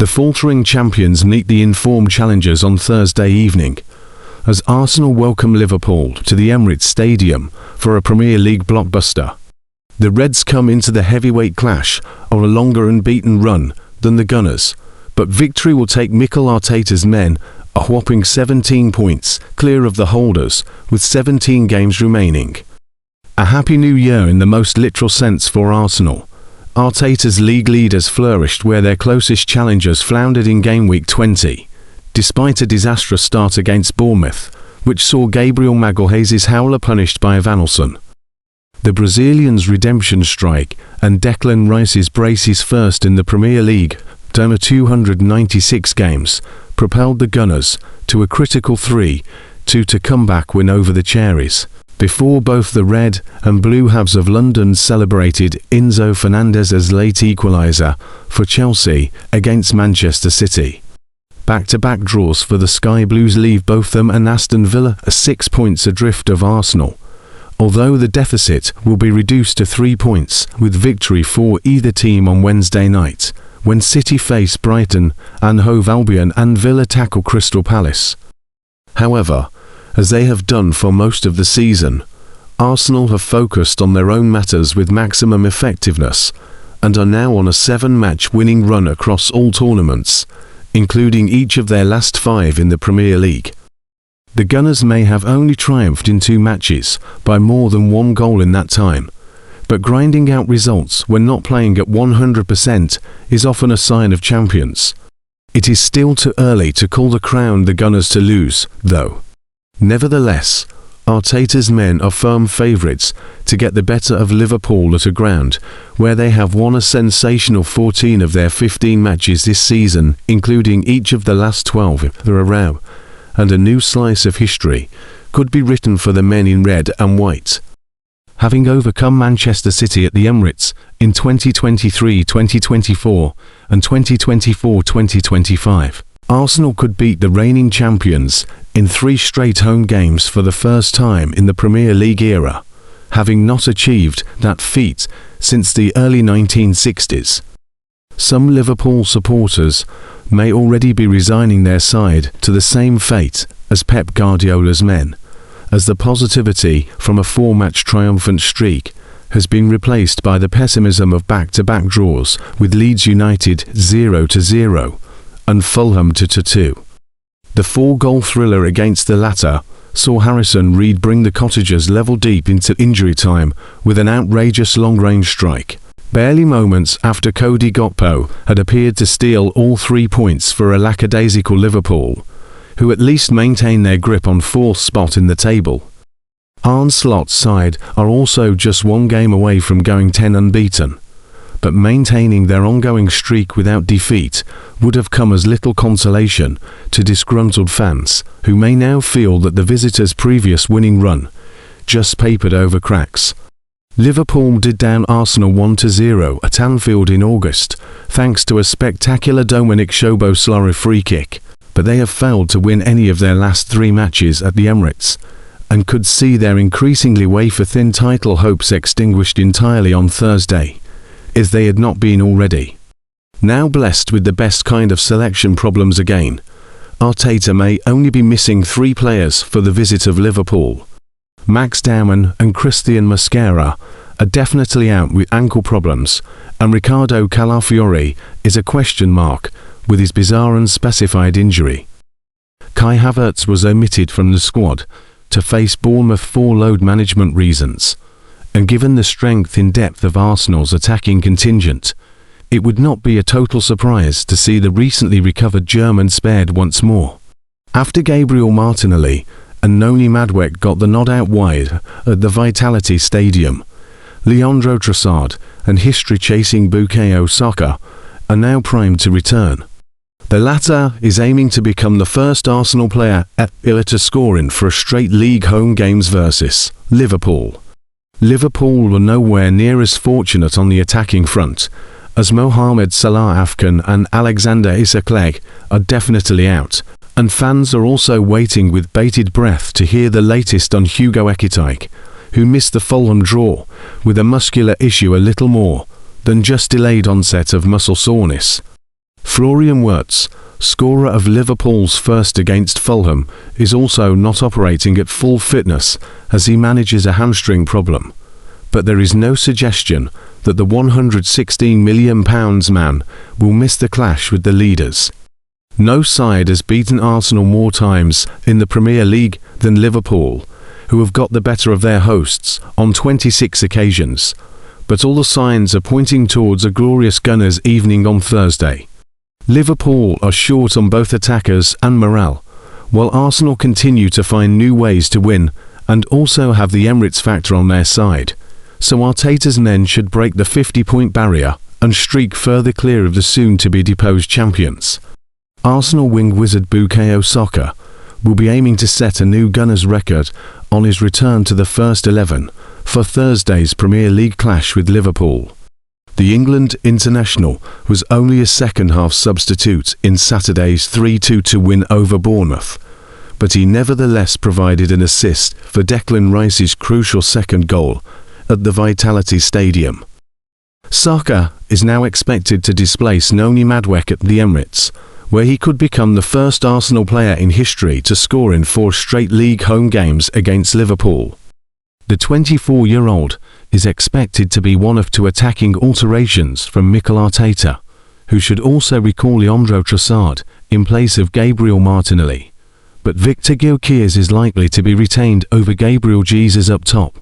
The faltering champions meet the informed challengers on Thursday evening, as Arsenal welcome Liverpool to the Emirates Stadium for a Premier League blockbuster. The Reds come into the heavyweight clash on a longer unbeaten run than the Gunners, but victory will take Mikel Arteta's men a whopping 17 points clear of the holders with 17 games remaining. A happy new year in the most literal sense for Arsenal. Arteta's league leaders flourished where their closest challengers floundered in game week 20, despite a disastrous start against Bournemouth, which saw Gabriel Magalhaes' howler punished by Evanilson. The Brazilian's redemption strike and Declan Rice's braces first in the Premier League, done 296 games, propelled the Gunners to a critical 3-2 comeback win over the Cherries, before both the red and blue halves of London celebrated Enzo Fernandez's late equaliser for Chelsea against Manchester City. Back-to-back draws for the Sky Blues leave both them and Aston Villa 6 points adrift of Arsenal, although the deficit will be reduced to 3 points with victory for either team on Wednesday night, when City face Brighton and Hove Albion and Villa tackle Crystal Palace. However, as they have done for most of the season, Arsenal have focused on their own matters with maximum effectiveness and are now on a 7-match winning run across all tournaments, including each of their last 5 in the Premier League. The Gunners may have only triumphed in 2 matches by more than 1 goal in that time, but grinding out results when not playing at 100% is often a sign of champions. It is still too early to call the crown the Gunners to lose, though. Nevertheless, Arteta's men are firm favourites to get the better of Liverpool at a ground where they have won a sensational 14 of their 15 matches this season, including each of the last 12 if they're around, and a new slice of history could be written for the men in red and white. Having overcome Manchester City at the Emirates in 2023-2024 and 2024-2025, Arsenal could beat the reigning champions in 3 straight home games for the first time in the Premier League era, having not achieved that feat since the early 1960s. Some Liverpool supporters may already be resigning their side to the same fate as Pep Guardiola's men, as the positivity from a 4-match triumphant streak has been replaced by the pessimism of back-to-back draws with Leeds United 0-0 and Fulham 2-2. The 4-goal thriller against the latter saw Harrison Reed bring the Cottagers level deep into injury time with an outrageous long-range strike, barely moments after Cody Gakpo had appeared to steal all 3 points for a lackadaisical Liverpool, who at least maintain their grip on 4th spot in the table. Arne Slot's side are also just 1 game away from going 10 unbeaten, but maintaining their ongoing streak without defeat would have come as little consolation to disgruntled fans who may now feel that the visitors' previous winning run just papered over cracks. Liverpool did down Arsenal 1-0 at Anfield in August, thanks to a spectacular Dominic Szoboszlai free kick, but they have failed to win any of their last 3 matches at the Emirates, and could see their increasingly wafer-thin title hopes extinguished entirely on Thursday, if they had not been already. Now blessed with the best kind of selection problems again, Arteta may only be missing 3 players for the visit of Liverpool. Max Dowman and Christian Mosquera are definitely out with ankle problems, and Ricardo Calafiori is a question mark with his bizarre unspecified injury. Kai Havertz was omitted from the squad to face Bournemouth for load management reasons, and given the strength in depth of Arsenal's attacking contingent, it would not be a total surprise to see the recently recovered German spared once more. After Gabriel Martinelli and Noni Madueke got the nod out wide at the Vitality Stadium, Leandro Trossard and history-chasing Bukayo Saka are now primed to return. The latter is aiming to become the first Arsenal player ever to score in for a straight league home games versus Liverpool. Liverpool were nowhere near as fortunate on the attacking front, as Mohamed Salah Afghan and Alexander Isak are definitely out, and fans are also waiting with bated breath to hear the latest on Hugo Ekitike, who missed the Fulham draw with a muscular issue a little more than just delayed onset of muscle soreness. Florian Wirtz, scorer of Liverpool's first against Fulham, is also not operating at full fitness as he manages a hamstring problem. But there is no suggestion that the £116 million man will miss the clash with the leaders. No side has beaten Arsenal more times in the Premier League than Liverpool, who have got the better of their hosts on 26 occasions. But all the signs are pointing towards a glorious Gunners evening on Thursday. Liverpool are short on both attackers and morale, while Arsenal continue to find new ways to win and also have the Emirates factor on their side. So Arteta's men should break the 50-point barrier and streak further clear of the soon-to-be deposed champions. Arsenal wing wizard Bukayo Saka will be aiming to set a new Gunners record on his return to the first 11 for Thursday's Premier League clash with Liverpool. The England international was only a second-half substitute in Saturday's 3-2 win over Bournemouth, but he nevertheless provided an assist for Declan Rice's crucial second goal at the Vitality Stadium. Saka is now expected to displace Noni Madueke at the Emirates, where he could become the first Arsenal player in history to score in 4 straight league home games against Liverpool. The 24-year-old is expected to be one of 2 attacking alterations from Mikel Arteta, who should also recall Leandro Trossard in place of Gabriel Martinelli. But Victor Gyökeres is likely to be retained over Gabriel Jesus up top.